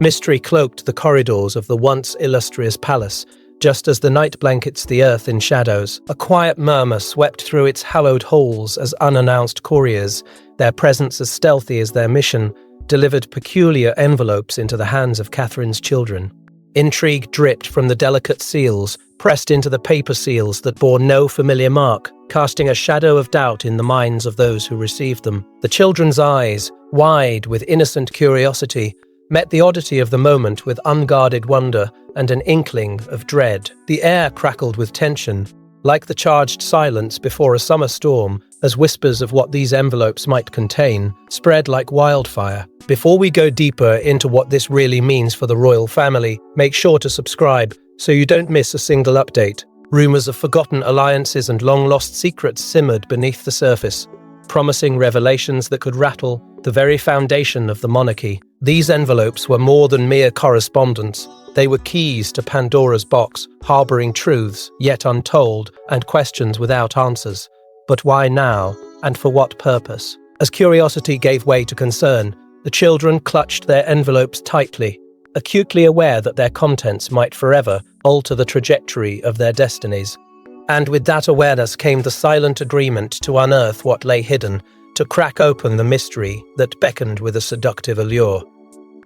Mystery cloaked the corridors of the once-illustrious palace. Just as the night blankets the earth in shadows, a quiet murmur swept through its hallowed halls as unannounced couriers, their presence as stealthy as their mission, delivered peculiar envelopes into the hands of Catherine's children. Intrigue dripped from the delicate seals, pressed into the paper seals that bore no familiar mark, casting a shadow of doubt in the minds of those who received them. The children's eyes, wide with innocent curiosity, met the oddity of the moment with unguarded wonder and an inkling of dread. The air crackled with tension, like the charged silence before a summer storm, as whispers of what these envelopes might contain spread like wildfire. Before we go deeper into what this really means for the royal family, make sure to subscribe so you don't miss a single update. Rumors of forgotten alliances and long-lost secrets simmered beneath the surface, promising revelations that could rattle the very foundation of the monarchy. These envelopes were more than mere correspondence. They were keys to Pandora's box, harboring truths yet untold and questions without answers. But why now, and for what purpose? As curiosity gave way to concern, the children clutched their envelopes tightly, acutely aware that their contents might forever alter the trajectory of their destinies. And with that awareness came the silent agreement to unearth what lay hidden, to crack open the mystery that beckoned with a seductive allure.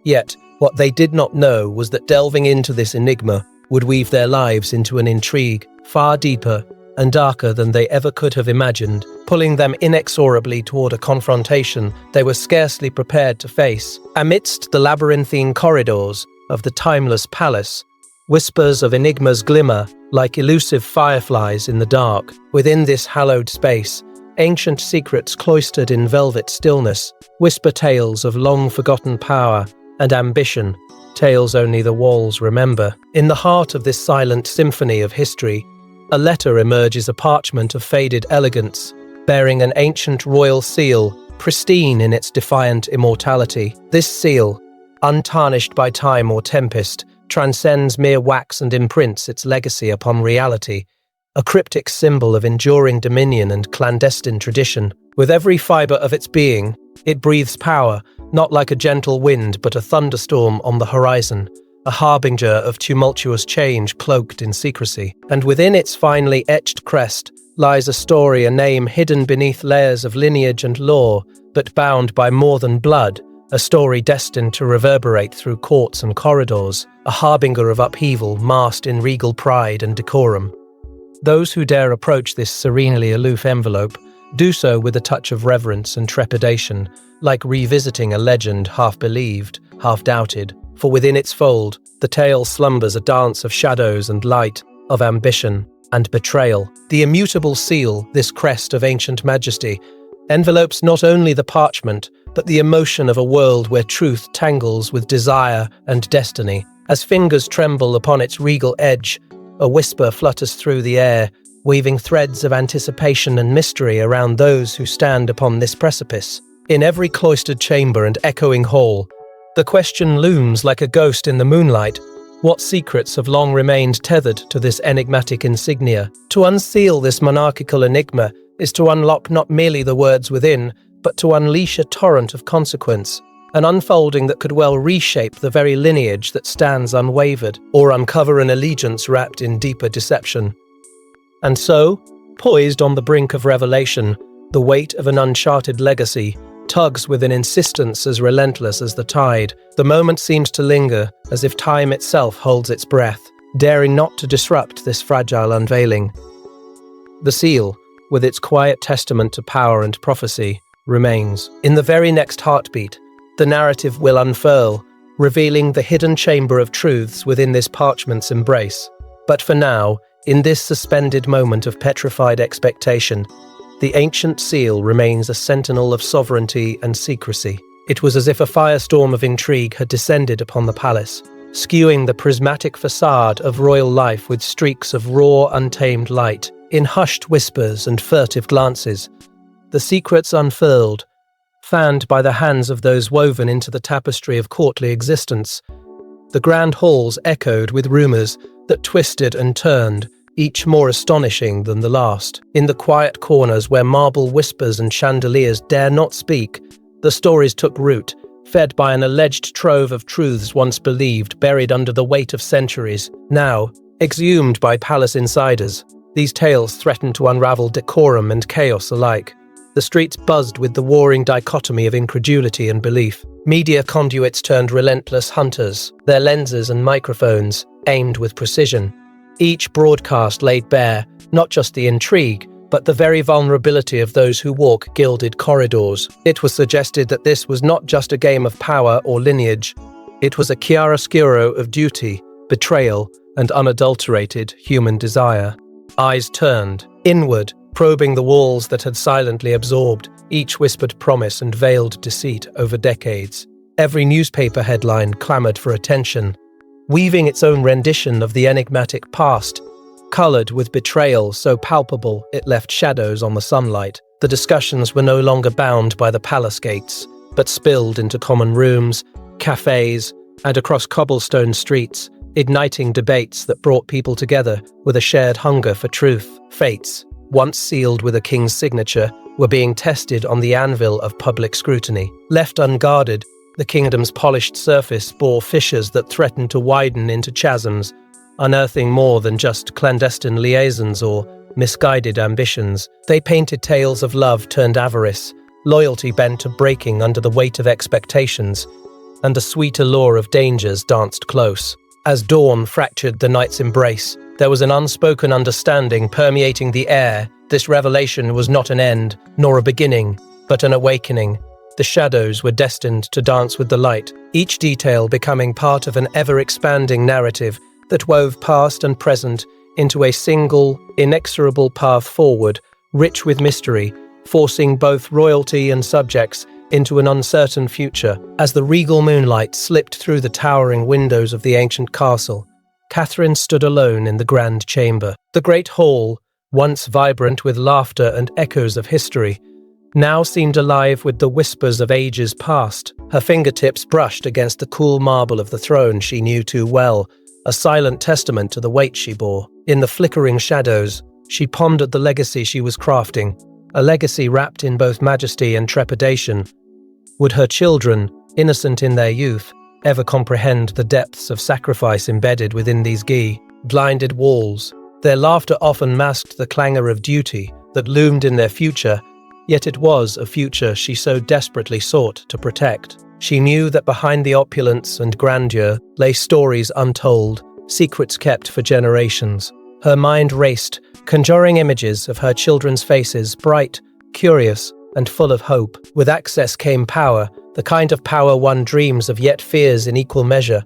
Yet, what they did not know was that delving into this enigma would weave their lives into an intrigue far deeper and darker than they ever could have imagined, pulling them inexorably toward a confrontation they were scarcely prepared to face. Amidst the labyrinthine corridors of the timeless palace, whispers of enigmas glimmer like elusive fireflies in the dark. Within this hallowed space, ancient secrets cloistered in velvet stillness whisper tales of long-forgotten power and ambition, tales only the walls remember. In the heart of this silent symphony of history, a letter emerges, a parchment of faded elegance, bearing an ancient royal seal, pristine in its defiant immortality. This seal, untarnished by time or tempest, transcends mere wax and imprints its legacy upon reality, a cryptic symbol of enduring dominion and clandestine tradition. With every fibre of its being, it breathes power, not like a gentle wind but a thunderstorm on the horizon, a harbinger of tumultuous change cloaked in secrecy. And within its finely etched crest lies a story, a name hidden beneath layers of lineage and lore, but bound by more than blood, a story destined to reverberate through courts and corridors, a harbinger of upheaval masked in regal pride and decorum. Those who dare approach this serenely aloof envelope do so with a touch of reverence and trepidation, like revisiting a legend half believed, half doubted. For within its fold, the tale slumbers a dance of shadows and light, of ambition and betrayal. The immutable seal, this crest of ancient majesty, envelopes not only the parchment, but the emotion of a world where truth tangles with desire and destiny. As fingers tremble upon its regal edge, a whisper flutters through the air, weaving threads of anticipation and mystery around those who stand upon this precipice. In every cloistered chamber and echoing hall, the question looms like a ghost in the moonlight: what secrets have long remained tethered to this enigmatic insignia? To unseal this monarchical enigma is to unlock not merely the words within, but to unleash a torrent of consequence, an unfolding that could well reshape the very lineage that stands unwavered, or uncover an allegiance wrapped in deeper deception. And so, poised on the brink of revelation, the weight of an uncharted legacy tugs with an insistence as relentless as the tide. The moment seems to linger, as if time itself holds its breath, daring not to disrupt this fragile unveiling. The seal, with its quiet testament to power and prophecy, remains. In the very next heartbeat, the narrative will unfurl, revealing the hidden chamber of truths within this parchment's embrace. But for now, in this suspended moment of petrified expectation, the ancient seal remains a sentinel of sovereignty and secrecy. It was as if a firestorm of intrigue had descended upon the palace, skewing the prismatic facade of royal life with streaks of raw, untamed light. In hushed whispers and furtive glances, the secrets unfurled, fanned by the hands of those woven into the tapestry of courtly existence. The grand halls echoed with rumors that twisted and turned, each more astonishing than the last. In the quiet corners where marble whispers and chandeliers dare not speak, the stories took root, fed by an alleged trove of truths once believed, buried under the weight of centuries, now exhumed by palace insiders. These tales threatened to unravel decorum and chaos alike. The streets buzzed with the warring dichotomy of incredulity and belief. Media conduits turned relentless hunters, their lenses and microphones aimed with precision. Each broadcast laid bare not just the intrigue, but the very vulnerability of those who walk gilded corridors. It was suggested that this was not just a game of power or lineage. It was a chiaroscuro of duty, betrayal, and unadulterated human desire. Eyes turned inward, probing the walls that had silently absorbed each whispered promise and veiled deceit over decades. Every newspaper headline clamored for attention, weaving its own rendition of the enigmatic past, colored with betrayal so palpable it left shadows on the sunlight. The discussions were no longer bound by the palace gates, but spilled into common rooms, cafes, and across cobblestone streets, igniting debates that brought people together with a shared hunger for truth. Fates, once sealed with a king's signature, were being tested on the anvil of public scrutiny. Left unguarded, the kingdom's polished surface bore fissures that threatened to widen into chasms, unearthing more than just clandestine liaisons or misguided ambitions. They painted tales of love turned avarice, loyalty bent to breaking under the weight of expectations, and the sweet allure of dangers danced close. As dawn fractured the night's embrace, there was an unspoken understanding permeating the air. This revelation was not an end, nor a beginning, but an awakening. The shadows were destined to dance with the light, each detail becoming part of an ever-expanding narrative that wove past and present into a single, inexorable path forward, rich with mystery, forcing both royalty and subjects into an uncertain future. As the regal moonlight slipped through the towering windows of the ancient castle, Catherine stood alone in the grand chamber. The great hall, once vibrant with laughter and echoes of history, now seemed alive with the whispers of ages past. Her fingertips brushed against the cool marble of the throne she knew too well, a silent testament to the weight she bore. In the flickering shadows, she pondered the legacy she was crafting, a legacy wrapped in both majesty and trepidation. Would her children, innocent in their youth, ever comprehend the depths of sacrifice embedded within these blinded walls? Their laughter often masked the clangor of duty that loomed in their future, yet it was a future she so desperately sought to protect. She knew that behind the opulence and grandeur lay stories untold, secrets kept for generations. Her mind raced, conjuring images of her children's faces, bright, curious, and full of hope. With access came power, the kind of power one dreams of yet fears in equal measure.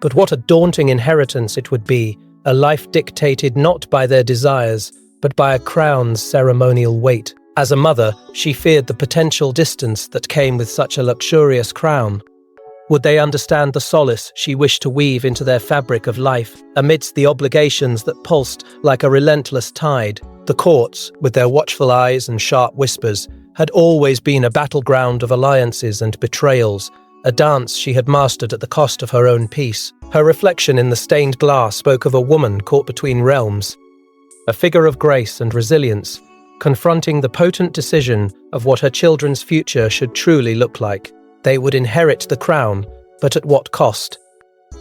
But what a daunting inheritance it would be, a life dictated not by their desires, but by a crown's ceremonial weight. As a mother, she feared the potential distance that came with such a luxurious crown. Would they understand the solace she wished to weave into their fabric of life, amidst the obligations that pulsed like a relentless tide? The courts, with their watchful eyes and sharp whispers, had always been a battleground of alliances and betrayals, a dance she had mastered at the cost of her own peace. Her reflection in the stained glass spoke of a woman caught between realms, a figure of grace and resilience, confronting the potent decision of what her children's future should truly look like. They would inherit the crown, but at what cost?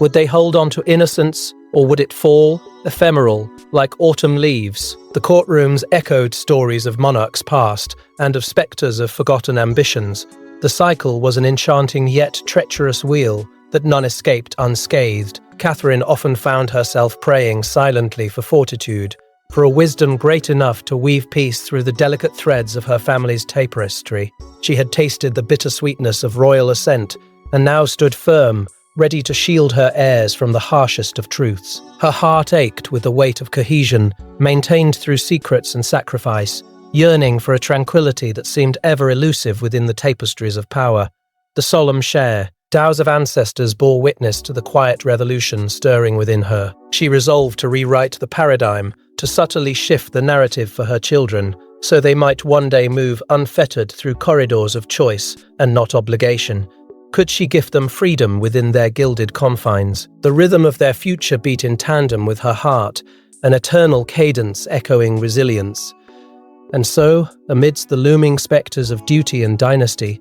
Would they hold on to innocence, or would it fall, ephemeral, like autumn leaves? The courtrooms echoed stories of monarchs past and of spectres of forgotten ambitions. The cycle was an enchanting yet treacherous wheel that none escaped unscathed. Catherine often found herself praying silently for fortitude, for a wisdom great enough to weave peace through the delicate threads of her family's tapestry. She had tasted the bittersweetness of royal ascent, and now stood firm, ready to shield her heirs from the harshest of truths. Her heart ached with the weight of cohesion, maintained through secrets and sacrifice, yearning for a tranquility that seemed ever elusive within the tapestries of power. The solemn share, Dows of ancestors bore witness to the quiet revolution stirring within her. She resolved to rewrite the paradigm, to subtly shift the narrative for her children, so they might one day move unfettered through corridors of choice and not obligation. Could she gift them freedom within their gilded confines? The rhythm of their future beat in tandem with her heart, an eternal cadence echoing resilience. And so, amidst the looming spectres of duty and dynasty,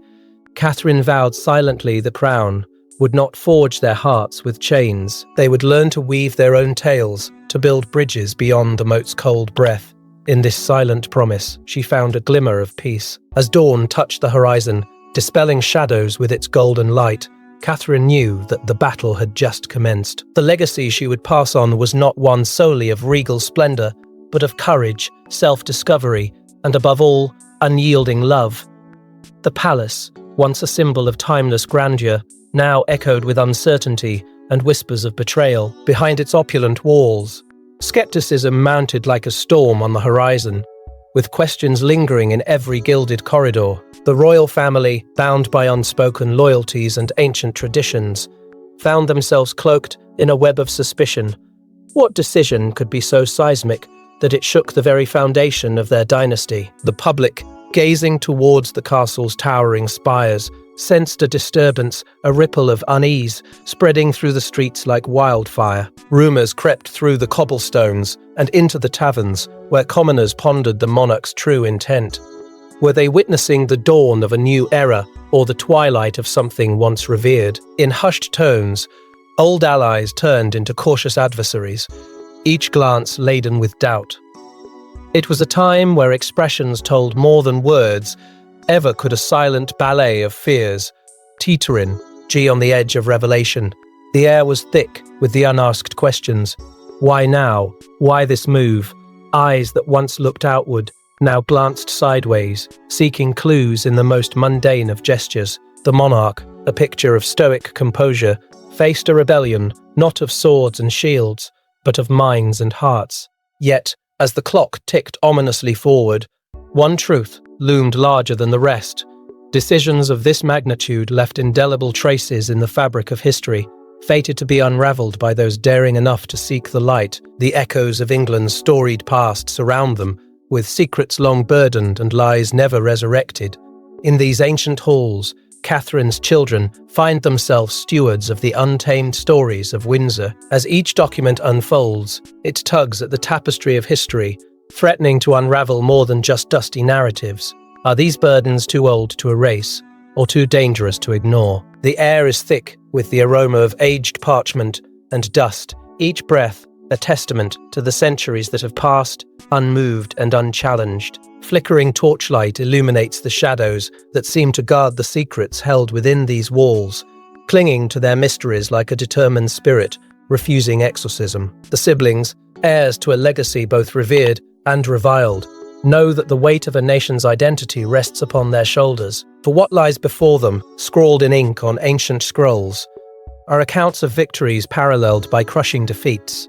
Catherine vowed silently the crown would not forge their hearts with chains. They would learn to weave their own tales, to build bridges beyond the moat's cold breath. In this silent promise, she found a glimmer of peace. As dawn touched the horizon, dispelling shadows with its golden light, Catherine knew that the battle had just commenced. The legacy she would pass on was not one solely of regal splendor, but of courage, self-discovery, and above all, unyielding love. The palace, once a symbol of timeless grandeur, now echoed with uncertainty and whispers of betrayal behind its opulent walls. Skepticism mounted like a storm on the horizon, with questions lingering in every gilded corridor. The royal family, bound by unspoken loyalties and ancient traditions, found themselves cloaked in a web of suspicion. What decision could be so seismic that it shook the very foundation of their dynasty? The public, gazing towards the castle's towering spires, sensed a disturbance, a ripple of unease, spreading through the streets like wildfire. Rumours crept through the cobblestones and into the taverns, where commoners pondered the monarch's true intent. Were they witnessing the dawn of a new era, or the twilight of something once revered? In hushed tones, old allies turned into cautious adversaries, each glance laden with doubt. It was a time where expressions told more than words. Ever could a silent ballet of fears, teetering, on the edge of revelation. The air was thick with the unasked questions. Why now? Why this move? Eyes that once looked outward, now glanced sideways, seeking clues in the most mundane of gestures. The monarch, a picture of stoic composure, faced a rebellion, not of swords and shields, but of minds and hearts. Yet, as the clock ticked ominously forward, one truth loomed larger than the rest. Decisions of this magnitude left indelible traces in the fabric of history, fated to be unravelled by those daring enough to seek the light. The echoes of England's storied past surround them, with secrets long burdened and lies never resurrected. In these ancient halls, Catherine's children find themselves stewards of the untamed stories of Windsor. As each document unfolds, it tugs at the tapestry of history, threatening to unravel more than just dusty narratives. Are these burdens too old to erase, or too dangerous to ignore? The air is thick with the aroma of aged parchment and dust, each breath a testament to the centuries that have passed, unmoved and unchallenged. Flickering torchlight illuminates the shadows that seem to guard the secrets held within these walls, clinging to their mysteries like a determined spirit, refusing exorcism. The siblings, heirs to a legacy both revered and reviled, know that the weight of a nation's identity rests upon their shoulders. For what lies before them, scrawled in ink on ancient scrolls, are accounts of victories paralleled by crushing defeats,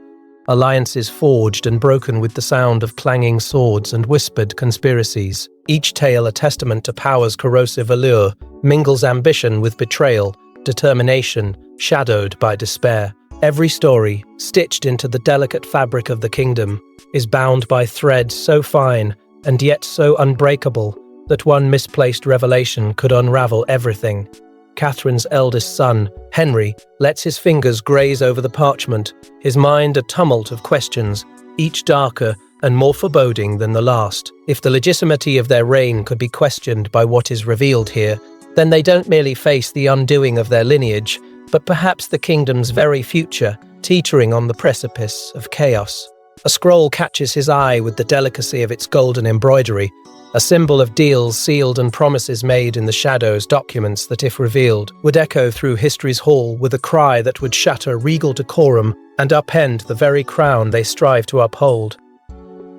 alliances forged and broken with the sound of clanging swords and whispered conspiracies. Each tale, a testament to power's corrosive allure, mingles ambition with betrayal, determination shadowed by despair. Every story, stitched into the delicate fabric of the kingdom, is bound by threads so fine and yet so unbreakable that one misplaced revelation could unravel everything. Catherine's eldest son, Henry, lets his fingers graze over the parchment, his mind a tumult of questions, each darker and more foreboding than the last. If the legitimacy of their reign could be questioned by what is revealed here, then they don't merely face the undoing of their lineage, but perhaps the kingdom's very future, teetering on the precipice of chaos. A scroll catches his eye with the delicacy of its golden embroidery, a symbol of deals sealed and promises made in the shadows, documents that, if revealed, would echo through history's hall with a cry that would shatter regal decorum and upend the very crown they strive to uphold.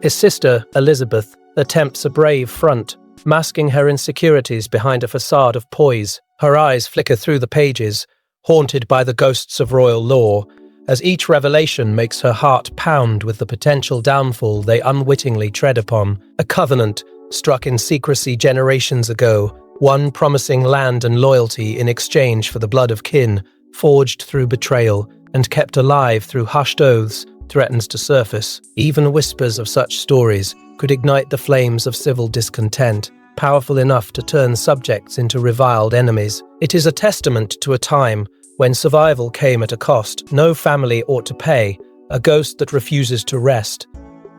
His sister, Elizabeth, attempts a brave front, masking her insecurities behind a facade of poise. Her eyes flicker through the pages, haunted by the ghosts of royal lore, as each revelation makes her heart pound with the potential downfall they unwittingly tread upon. A covenant, struck in secrecy generations ago, one promising land and loyalty in exchange for the blood of kin, forged through betrayal and kept alive through hushed oaths, threatens to surface. Even whispers of such stories could ignite the flames of civil discontent, powerful enough to turn subjects into reviled enemies. It is a testament to a time when survival came at a cost no family ought to pay, a ghost that refuses to rest.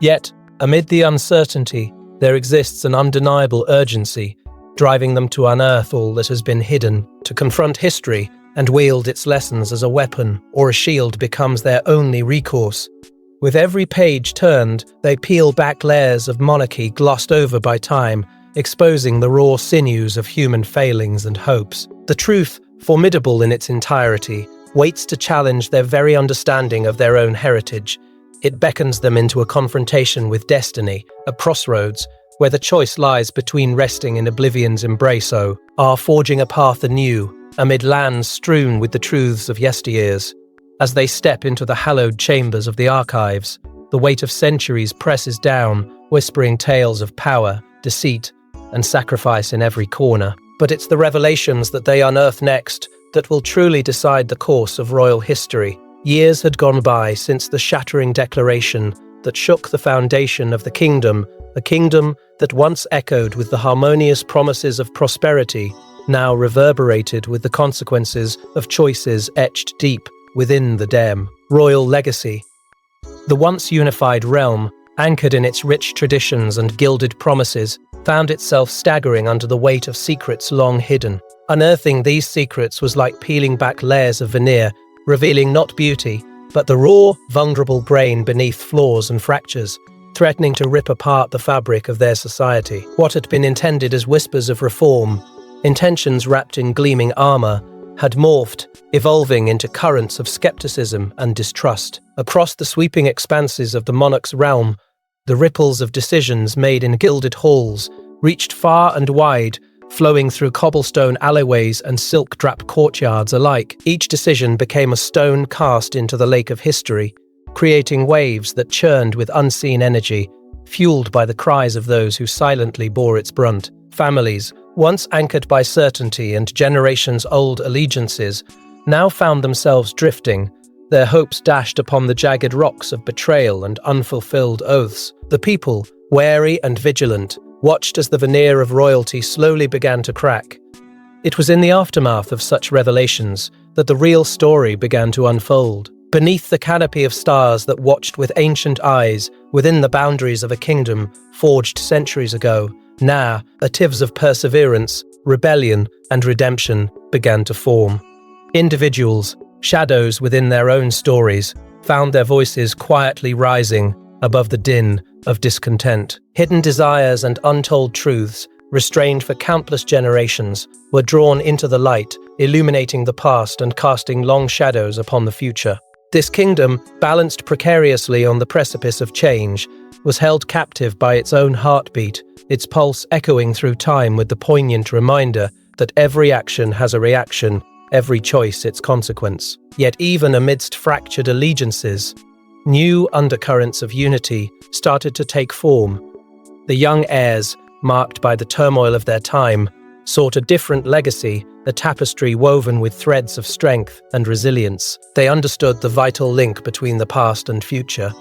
Yet, amid the uncertainty, there exists an undeniable urgency. driving them to unearth all that has been hidden, to confront history and wield its lessons as a weapon or a shield becomes their only recourse. With every page turned, they peel back layers of monarchy glossed over by time, exposing the raw sinews of human failings and hopes. The truth, formidable in its entirety, waits to challenge their very understanding of their own heritage. It beckons them into a confrontation with destiny, a crossroads, where the choice lies between resting in oblivion's embrace or forging a path anew, amid lands strewn with the truths of yesteryears. As they step into the hallowed chambers of the archives, the weight of centuries presses down, whispering tales of power, deceit, and sacrifice in every corner. But it's the revelations that they unearth next that will truly decide the course of royal history. Years had gone by since the shattering declaration that shook the foundation of the kingdom, a kingdom that once echoed with the harmonious promises of prosperity, now reverberated with the consequences of choices etched deep within the dim royal legacy. The once unified realm, anchored in its rich traditions and gilded promises, found itself staggering under the weight of secrets long hidden. Unearthing these secrets was like peeling back layers of veneer, revealing not beauty, but the raw, vulnerable brain beneath flaws and fractures, threatening to rip apart the fabric of their society. What had been intended as whispers of reform, intentions wrapped in gleaming armor, had morphed, evolving into currents of skepticism and distrust. Across the sweeping expanses of the monarch's realm, the ripples of decisions made in gilded halls reached far and wide, flowing through cobblestone alleyways and silk-draped courtyards alike. Each decision became a stone cast into the lake of history, creating waves that churned with unseen energy, fueled by the cries of those who silently bore its brunt. Families, once anchored by certainty and generations-old allegiances, now found themselves drifting, their hopes dashed upon the jagged rocks of betrayal and unfulfilled oaths. The people, wary and vigilant, watched as the veneer of royalty slowly began to crack. It was in the aftermath of such revelations that the real story began to unfold. Beneath the canopy of stars that watched with ancient eyes, within the boundaries of a kingdom forged centuries ago, narratives of perseverance, rebellion, and redemption began to form. Individuals, shadows within their own stories, found their voices quietly rising above the din of discontent. Hidden desires and untold truths, restrained for countless generations, were drawn into the light, illuminating the past and casting long shadows upon the future. This kingdom, balanced precariously on the precipice of change, was held captive by its own heartbeat, its pulse echoing through time with the poignant reminder that every action has a reaction, every choice its consequence. Yet even amidst fractured allegiances, new undercurrents of unity started to take form. The young heirs, marked by the turmoil of their time, sought a different legacy, a tapestry woven with threads of strength and resilience. They understood the vital link between the past and future,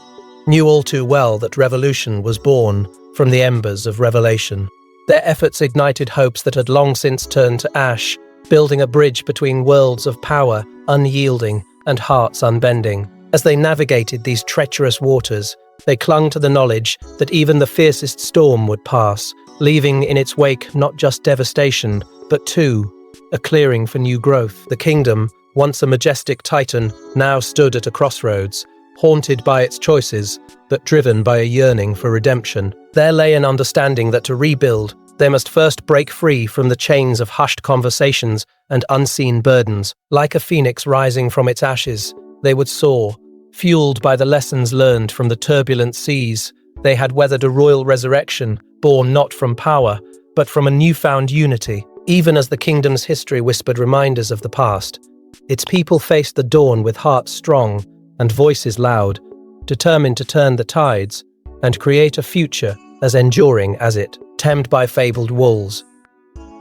knew all too well that revolution was born from the embers of revelation. Their efforts ignited hopes that had long since turned to ash, building a bridge between worlds of power, unyielding, and hearts unbending. As they navigated these treacherous waters, they clung to the knowledge that even the fiercest storm would pass, leaving in its wake not just devastation, but too, a clearing for new growth. The kingdom, once a majestic titan, now stood at a crossroads, haunted by its choices, but driven by a yearning for redemption. There lay an understanding that to rebuild, they must first break free from the chains of hushed conversations and unseen burdens. Like a phoenix rising from its ashes, they would soar, fueled by the lessons learned from the turbulent seas. They had weathered a royal resurrection, born not from power, but from a newfound unity. Even as the kingdom's history whispered reminders of the past, its people faced the dawn with hearts strong and voices loud, determined to turn the tides and create a future as enduring as it, temmed by fabled walls.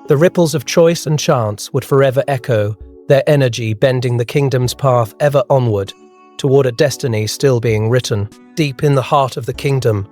The ripples of choice and chance would forever echo, their energy bending the kingdom's path ever onward, toward a destiny still being written. Deep in the heart of the kingdom,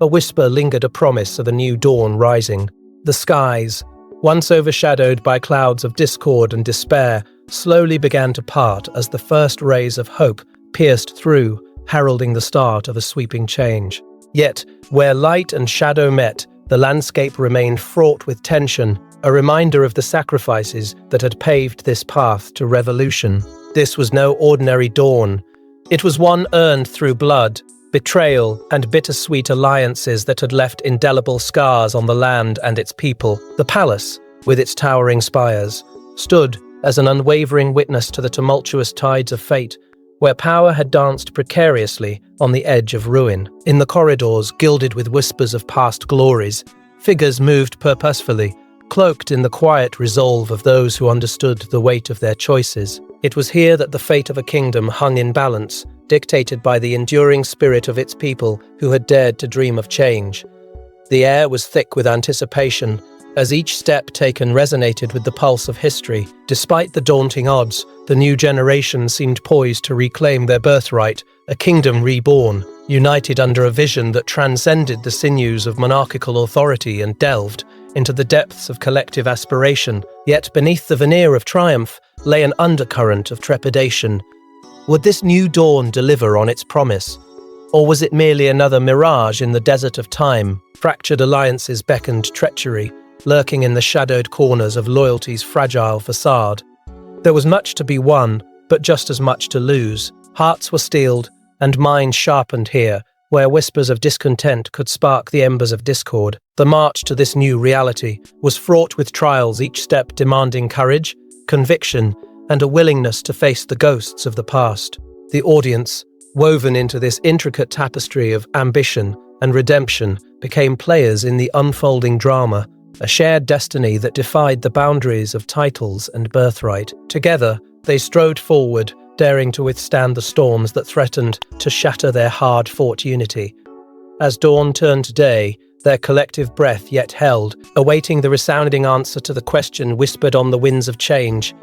a whisper lingered, a promise of a new dawn rising. The skies, once overshadowed by clouds of discord and despair, slowly began to part as the first rays of hope pierced through, heralding the start of a sweeping change. Yet, where light and shadow met, the landscape remained fraught with tension. a reminder of the sacrifices that had paved this path to revolution. This was no ordinary dawn. It was one earned through blood, betrayal, and bittersweet alliances that had left indelible scars on the land and its people. The palace, with its towering spires, stood as an unwavering witness to the tumultuous tides of fate, where power had danced precariously on the edge of ruin. In the corridors, gilded with whispers of past glories, figures moved purposefully, cloaked in the quiet resolve of those who understood the weight of their choices. It was here that the fate of a kingdom hung in balance, dictated by the enduring spirit of its people who had dared to dream of change. The air was thick with anticipation, as each step taken resonated with the pulse of history. Despite the daunting odds, the new generation seemed poised to reclaim their birthright, a kingdom reborn, united under a vision that transcended the sinews of monarchical authority and delved into the depths of collective aspiration. Yet beneath the veneer of triumph lay an undercurrent of trepidation. Would this new dawn deliver on its promise? Or was it merely another mirage in the desert of time? Fractured alliances beckoned treachery, lurking in the shadowed corners of loyalty's fragile facade. There was much to be won, but just as much to lose. Hearts were steeled, and minds sharpened here, where whispers of discontent could spark the embers of discord. The march to this new reality was fraught with trials, each step demanding courage, conviction, and a willingness to face the ghosts of the past. The audience, woven into this intricate tapestry of ambition and redemption, became players in the unfolding drama, a shared destiny that defied the boundaries of titles and birthright. Together, they strode forward, daring to withstand the storms that threatened to shatter their hard-fought unity. As dawn turned to day, their collective breath yet held, awaiting the resounding answer to the question whispered on the winds of change.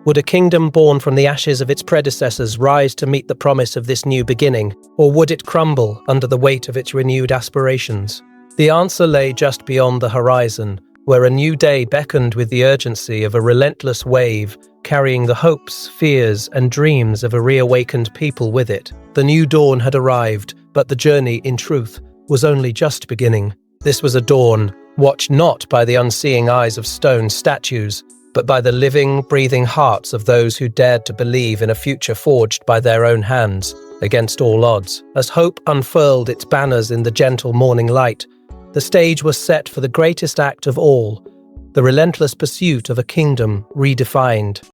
Would a kingdom born from the ashes of its predecessors rise to meet the promise of this new beginning, or would it crumble under the weight of its renewed aspirations? The answer lay just beyond the horizon, where a new day beckoned with the urgency of a relentless wave, carrying the hopes, fears, and dreams of a reawakened people with it. The new dawn had arrived, but the journey, in truth, was only just beginning. This was a dawn, watched not by the unseeing eyes of stone statues, but by the living, breathing hearts of those who dared to believe in a future forged by their own hands, against all odds. As hope unfurled its banners in the gentle morning light, the stage was set for the greatest act of all, the relentless pursuit of a kingdom redefined.